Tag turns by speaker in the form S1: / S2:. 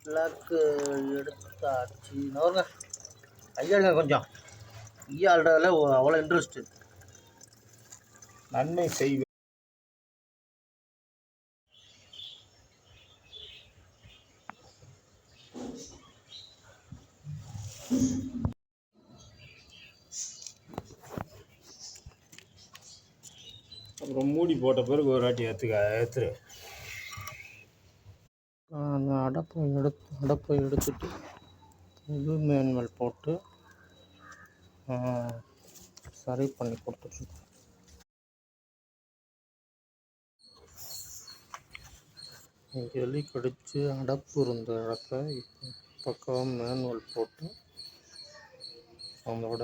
S1: Block எடுத்தாச்சு. நவருங்க கையாளுங்க கொஞ்சம். கையாளுறதுல அவ்வளோ இன்ட்ரெஸ்ட்டு.
S2: நன்மை செய்வேன். அப்புறம் மூடி போட்ட பிறகு ஒரு வாட்டி ஏற்றுரு.
S1: அந்த அடப்பை எடுத்துட்டு புது மேனுவல் போட்டு சரி பண்ணி கொடுத்துட்ருக்கோம். எலி கடிச்சு அடப்பு இருந்த இடத்த இப்போ பக்கம் மேனுவல் போட்டு அதோட